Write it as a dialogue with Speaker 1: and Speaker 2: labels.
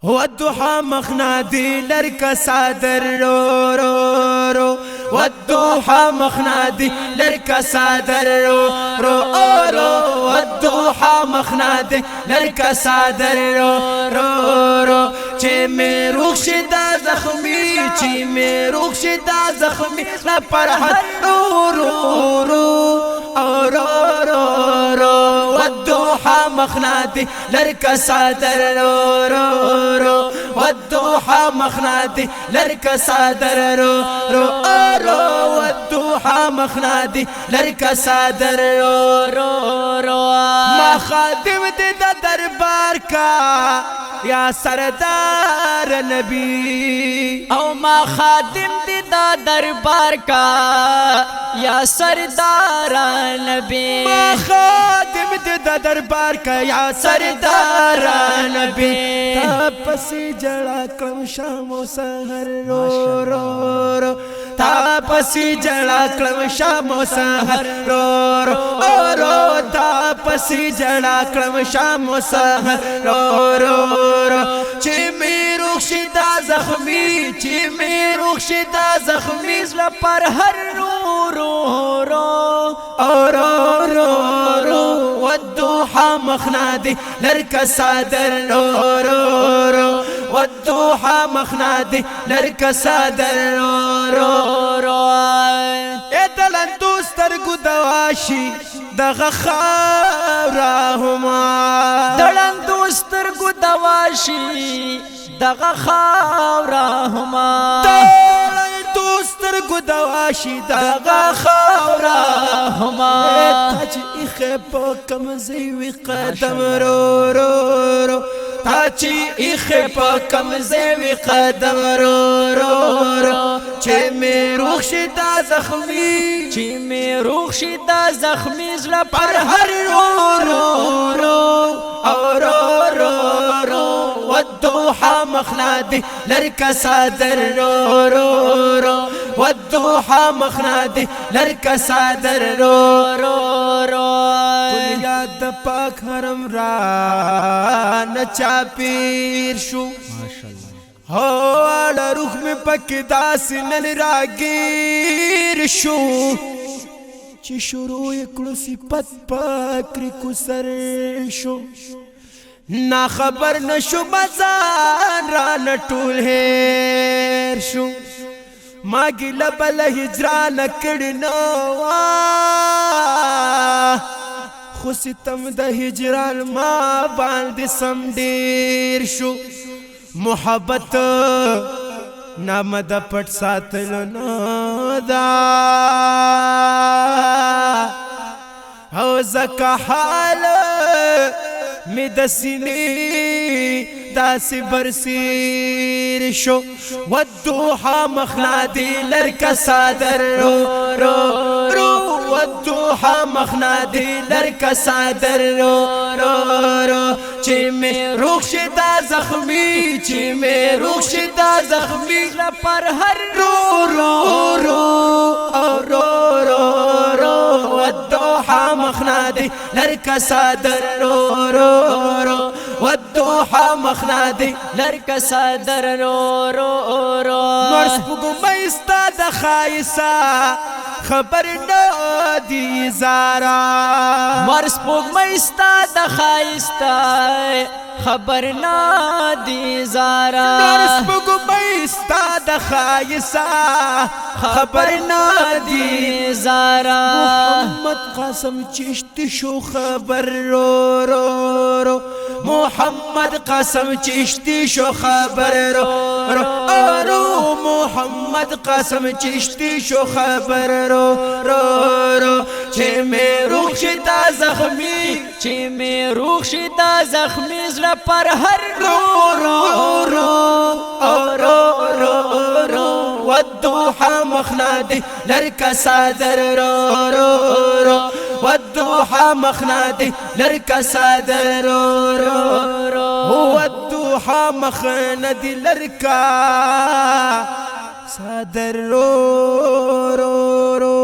Speaker 1: والضحى مخنادي لرك صادر رو رو رو والضحى مخنادي لرك صادر رو رو رو والضحى مخنادي لرك صادر رو رو رو چه میں روح شدا زخمی چه میں روح شدا زخمی لا پر هر رو رو رو رو رو رو والضحى مخنادي لرك صادر رو رو رو والضحى مخنادي لرك صادر رو رو رو والضحى مخنادي لرك صادر رو رو رو ما خادم دے دا دربار کا یا سردار نبی
Speaker 2: او ما خادم دی دا دربار کا یا سردار نبی
Speaker 1: ما خادم دے دا دربار کا یا سردار نبی تا پسی جڑا کلم شام و سحر رو رو رو تا پسی جڑا کلم شام و سحر رو رو رو تا پسی جڑا کلم شام و سحر رو رو رو چه می روح شدا زخمی چه می روح شدا زخمی
Speaker 2: زلا پر ہر رو رو رو
Speaker 1: رو رو رو والضحى مخنادي لرك صادر رو رو رو والضحى مخنادي لرك صادر رو رو رو ادلن دوستر گدواشی دغه خاورهما
Speaker 2: دلن دوستر گدواشی دغه خاورهما
Speaker 1: دوستر گدواشی دغه خاورهما تاج اخه په کمزې وی قدم رو رو رو تاج اخه په کمزې وی قدم رو رو رو چې مې روح شدا زخمی
Speaker 2: چې مې روح شدا زخمی زلا
Speaker 1: پر هر رو رو رو رو رو رو والضحى مخنادي لرك صادر رو رو رو والضحى مخنادي لرك صادر رو رو رو کل یاد پاک حرم را نچا پیر شو ہو والا روح میں پک داس نن راگیر شو چی شروع کلو صفت پاک رکو سر شو نا خبر نشو مزان را نٹول ہیر شو ما گلا بل ہجران کڑنو خو ستم د ہجران ما باندې سم ډیر شو محبت نام د پټ ساتلو نو دا او زکا حال می د سینې داسې برسیر شو والضحى مخنادي لرك صادر رو رو رو والضحى مخنادي لرك صادر رو رو رو چې مې روح شدا زخمی چې مې روح شدا زخمی
Speaker 2: پر ہر
Speaker 1: رو رو رو رو رو رو والضحى مخنادي لرك صادر رو رو رو والضحى مخنادي
Speaker 2: لرك صادر رو رو رو
Speaker 1: مرس بگو میستا د خایسا خبر نادی زارا
Speaker 2: مرس پوگ میستا د خایستا خبر نادی زارا
Speaker 1: مرس بگو میستا د خایسا خبر نادی
Speaker 2: زارا
Speaker 1: محمد قاسم چشتی شو خبر رو رو رو محمد قاسم چشتی شو خبر رو رو رو محمد قاسم چشتی شو خبر رو رو رو چې مې روح شدا زخمی
Speaker 2: چې مې روح شدا زخمی زلا پر هر
Speaker 1: رو رو رو رو رو رو والضحى مخنادي لرك صادر رو رو رو والضحى مخنادي لرك صادر رو رو رو والضحى مخنادي لرك صادر رو رو رو